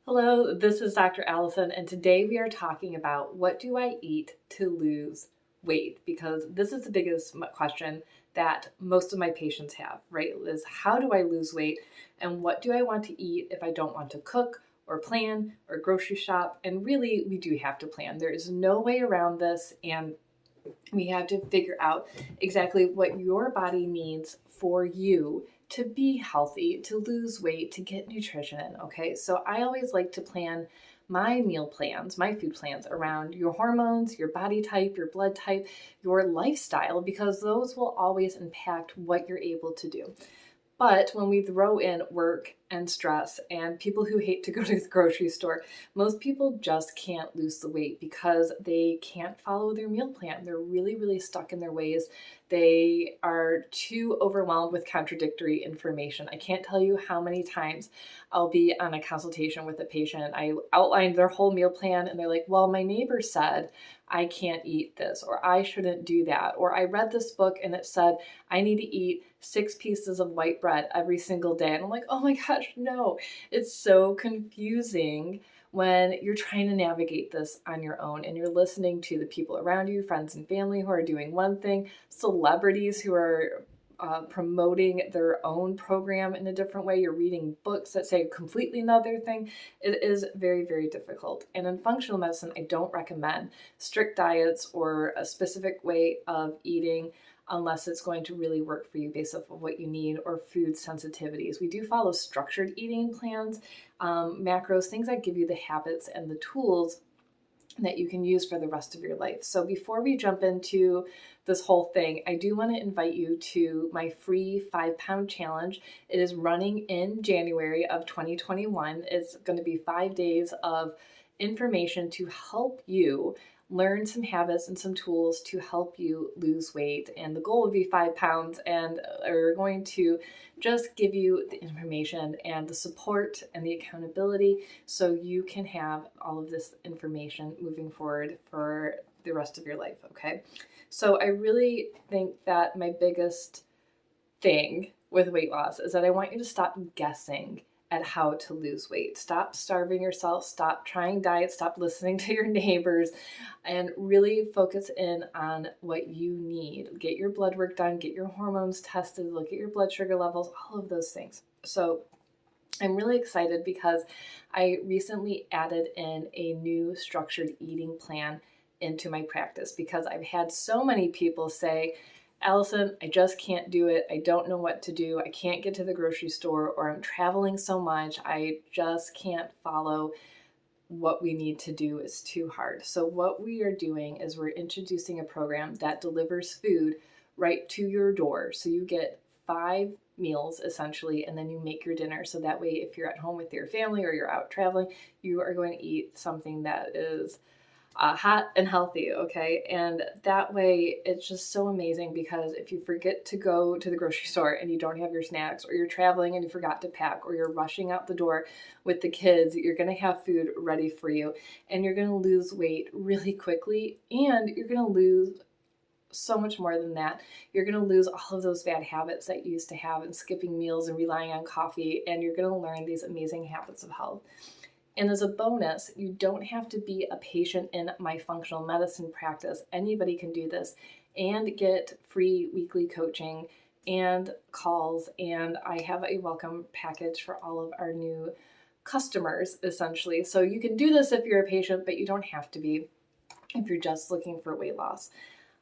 Hello, this is Dr. Allison, and today we are talking about what do I eat to lose weight? Because this is the biggest question that most of my patients have, right? Is how do I lose weight and what do I want to eat if I don't want to cook or plan or grocery shop? And really, we do have to plan. There is no way around this, and we have to figure out exactly what your body needs for you to be healthy, to lose weight, to get nutrition in. Okay, so I always like to plan my meal plans, my food plans around your hormones, your body type, your blood type, your lifestyle, because those will always impact what you're able to do. But when we throw in work and stress and people who hate to go to the grocery store, most people just can't lose the weight because they can't follow their meal plan. They're really, really stuck in their ways. They are too overwhelmed with contradictory information. I can't tell you how many times I'll be on a consultation with a patient. I outlined their whole meal plan and they're like, well, my neighbor said I can't eat this, or I shouldn't do that, or I read this book and it said I need to eat 6 pieces of white bread every single day. And I'm like, oh my gosh, no. It's so confusing when you're trying to navigate this on your own and you're listening to the people around you, friends and family who are doing one thing, celebrities who are promoting their own program in a different way. You're reading books that say completely another thing. It is very, very difficult. And in functional medicine, I don't recommend strict diets or a specific way of eating unless it's going to really work for you based off of what you need or food sensitivities. We do follow structured eating plans, macros, things that give you the habits and the tools that you can use for the rest of your life. So before we jump into this whole thing, I do want to invite you to my free 5-pound challenge. It is running in January of 2021. It's going to be 5 days of information to help you learn some habits and some tools to help you lose weight. And the goal would be 5 pounds, and we're going to just give you the information and the support and the accountability so you can have all of this information moving forward for the rest of your life, okay? So I really think that my biggest thing with weight loss is that I want you to stop guessing at how to lose weight. Stop starving yourself, stop trying diets, stop listening to your neighbors, and really focus in on what you need. Get your blood work done, get your hormones tested, look at your blood sugar levels, all of those things. So I'm really excited because I recently added in a new structured eating plan into my practice because I've had so many people say, Allison, I just can't do it. I don't know what to do. I can't get to the grocery store, or I'm traveling so much. I just can't follow what we need to do. Is too hard. So what we are doing is we're introducing a program that delivers food right to your door. So you get 5 meals essentially, and then you make your dinner. So that way, if you're at home with your family or you're out traveling, you are going to eat something that is hot and healthy, okay? And that way, it's just so amazing because if you forget to go to the grocery store and you don't have your snacks, or you're traveling and you forgot to pack, or you're rushing out the door with the kids, you're gonna have food ready for you, and you're gonna lose weight really quickly, and you're gonna lose so much more than that. You're going to lose all of those bad habits that you used to have and skipping meals and relying on coffee, and you're going to learn these amazing habits of health. And as a bonus, you don't have to be a patient in my functional medicine practice. Anybody can do this and get free weekly coaching and calls. And I have a welcome package for all of our new customers, essentially. So you can do this if you're a patient, but you don't have to be if you're just looking for weight loss.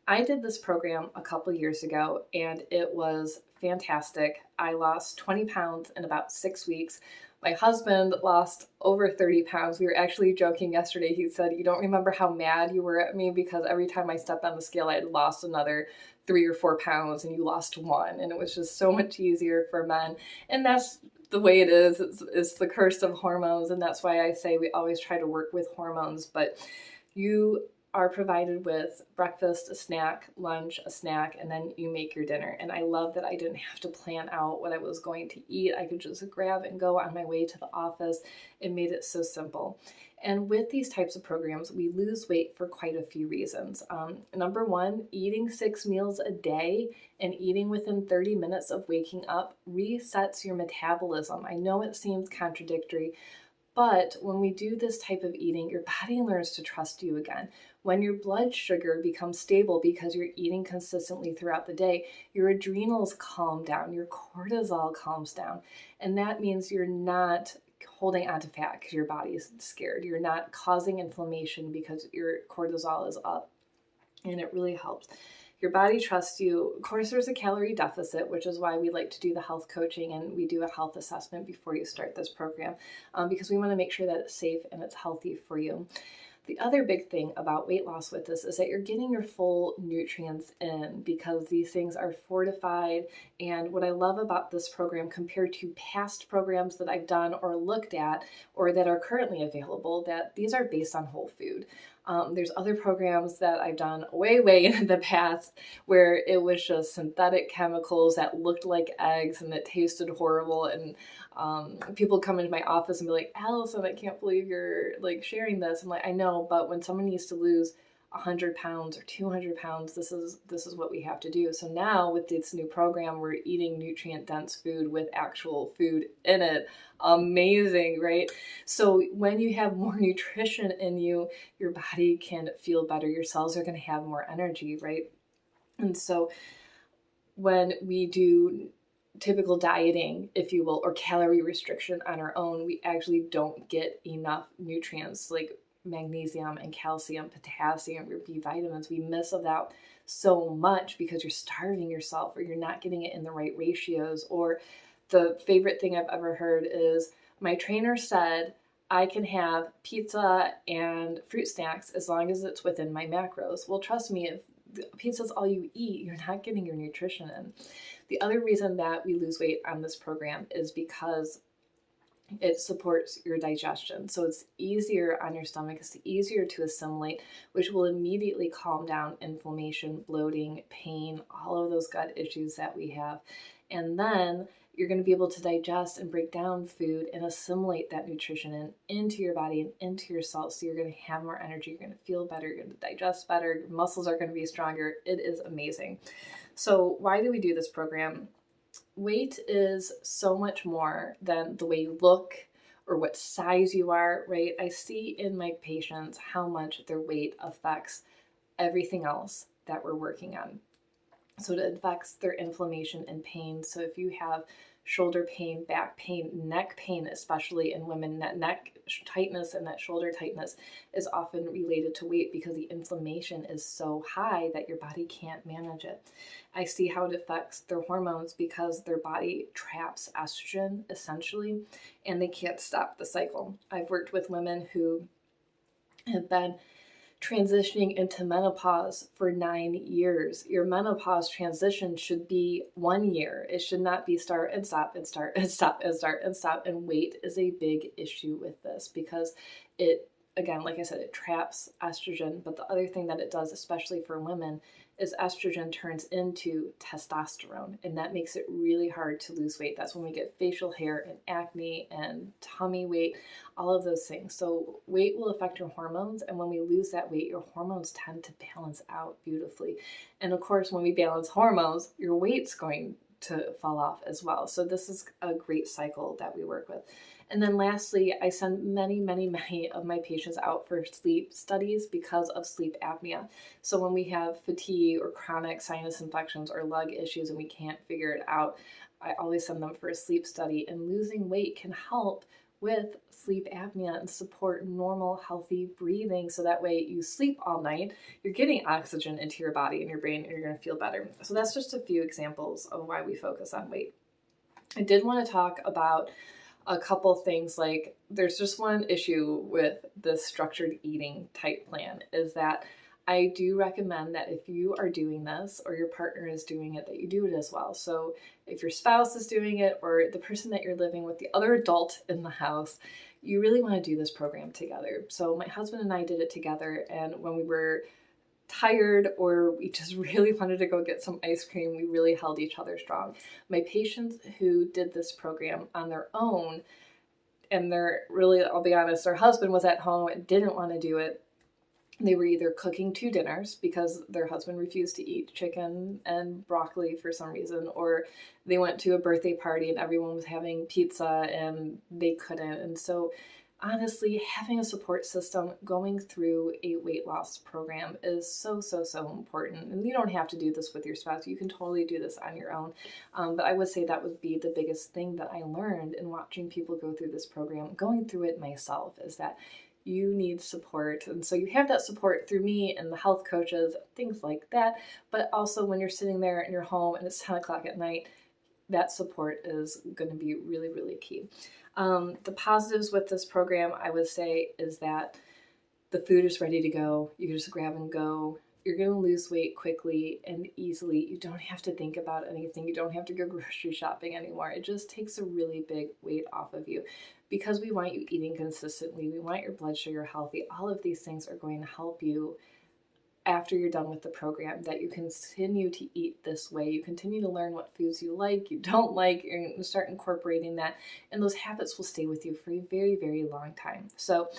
I did this program a couple years ago and it was fantastic. I lost 20 pounds in about 6 weeks. My husband lost over 30 pounds. We were actually joking yesterday. He said, you don't remember how mad you were at me because every time I stepped on the scale, I had lost another 3 or 4 pounds and you lost 1. And it was just so much easier for men. And that's the way it is. It's the curse of hormones. And that's why I say we always try to work with hormones. But you are provided with breakfast, a snack, lunch, a snack, and then you make your dinner. And I love that I didn't have to plan out what I was going to eat. I could just grab and go on my way to the office. It made it so simple. And with these types of programs, we lose weight for quite a few reasons. Number one, eating 6 meals a day and eating within 30 minutes of waking up resets your metabolism. I know it seems contradictory, But when we do this type of eating, your body learns to trust you again. When your blood sugar becomes stable because you're eating consistently throughout the day, your adrenals calm down, your cortisol calms down. And that means you're not holding onto fat because your body is scared. You're not causing inflammation because your cortisol is up. And it really helps. Your body trusts you. Of course, there's a calorie deficit, which is why we like to do the health coaching and we do a health assessment before you start this program, because we want to make sure that it's safe and it's healthy for you. The other big thing about weight loss with this is that you're getting your full nutrients in because these things are fortified. And what I love about this program compared to past programs that I've done or looked at or that are currently available, that these are based on whole food. There's other programs that I've done way in the past where it was just synthetic chemicals that looked like eggs and it tasted horrible. And people come into my office and be like, Allison, I can't believe you're like sharing this. I'm like, I know, but when someone needs to lose 100 pounds or 200 pounds, this is what we have to do. So now with this new program, we're eating nutrient dense food with actual food in it. Amazing, right? So when you have more nutrition in you, your body can feel better. Your cells are going to have more energy, right? And so when we do typical dieting, if you will, or calorie restriction on our own, we actually don't get enough nutrients like magnesium and calcium, potassium, your B vitamins. We miss out so much because you're starving yourself or you're not getting it in the right ratios. Or the favorite thing I've ever heard is my trainer said I can have pizza and fruit snacks as long as it's within my macros. Well, trust me, if pizza's all you eat, you're not getting your nutrition in. The other reason that we lose weight on this program is because it supports your digestion. So it's easier on your stomach, it's easier to assimilate, which will immediately calm down inflammation, bloating, pain, all of those gut issues that we have. And then you're going to be able to digest and break down food and assimilate that nutrition into your body and into your cells. So you're going to have more energy, you're going to feel better, you're going to digest better, your muscles are going to be stronger. It is amazing. So why do we do this program? Weight is so much more than the way you look or what size you are, right? I see in my patients how much their weight affects everything else that we're working on. So it affects their inflammation and pain. So if you have shoulder pain, back pain, neck pain, especially in women, that neck tightness and that shoulder tightness is often related to weight because the inflammation is so high that your body can't manage it. I see how it affects their hormones because their body traps estrogen essentially, and they can't stop the cycle. I've worked with women who have been transitioning into menopause for 9 years. Your menopause transition should be 1 year. It should not be start and stop and start and stop and start and stop. And weight is a big issue with this because it, again, like I said, it traps estrogen. But the other thing that it does, especially for women, is estrogen turns into testosterone, and that makes it really hard to lose weight. That's when we get facial hair and acne and tummy weight, all of those things. So weight will affect your hormones, and when we lose that weight, your hormones tend to balance out beautifully. And of course, when we balance hormones, your weight's going to fall off as well. So this is a great cycle that we work with. And then lastly, I send many of my patients out for sleep studies because of sleep apnea. So when we have fatigue or chronic sinus infections or lung issues and we can't figure it out, I always send them for a sleep study. And losing weight can help with sleep apnea and support normal, healthy breathing. So that way you sleep all night, you're getting oxygen into your body and your brain, and you're going to feel better. So that's just a few examples of why we focus on weight. I did want to talk about a couple things. Like there's just one issue with the structured eating type plan is that I do recommend that if you are doing this or your partner is doing it, that you do it as well. So if your spouse is doing it or the person that you're living with, the other adult in the house, you really want to do this program together. So my husband and I did it together, and when we were tired or we just really wanted to go get some ice cream, we really held each other strong. My patients who did this program on their own, and they're really, I'll be honest, their husband was at home and didn't want to do it. They were either cooking 2 dinners because their husband refused to eat chicken and broccoli for some reason, or they went to a birthday party and everyone was having pizza and they couldn't. And so honestly, having a support system going through a weight loss program is so, so, so important. And you don't have to do this with your spouse. You can totally do this on your own. But I would say that would be the biggest thing that I learned in watching people go through this program, going through it myself, is that you need support. And so you have that support through me and the health coaches, things like that. But also when you're sitting there in your home and it's 10 o'clock at night, that support is going to be really, really key. The positives with this program, I would say, is that the food is ready to go. You can just grab and go. You're going to lose weight quickly and easily. You don't have to think about anything. You don't have to go grocery shopping anymore. It just takes a really big weight off of you. Because we want you eating consistently, we want your blood sugar healthy. All of these things are going to help you after you're done with the program, that you continue to eat this way. You continue to learn what foods you like, you don't like, you're going to start incorporating that, and those habits will stay with you for a very, very long time. So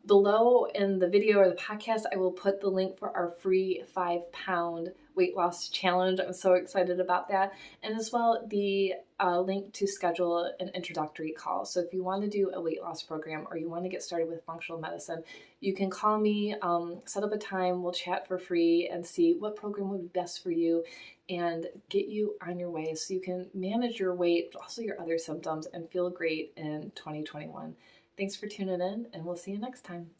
below in the video or the podcast, I will put the link for our free 5-pound weight loss challenge. I'm so excited about that. And as well, the link to schedule an introductory call. So if you want to do a weight loss program or you want to get started with functional medicine, you can call me, set up a time, we'll chat for free and see what program would be best for you and get you on your way so you can manage your weight, but also your other symptoms, and feel great in 2021. Thanks for tuning in, and we'll see you next time.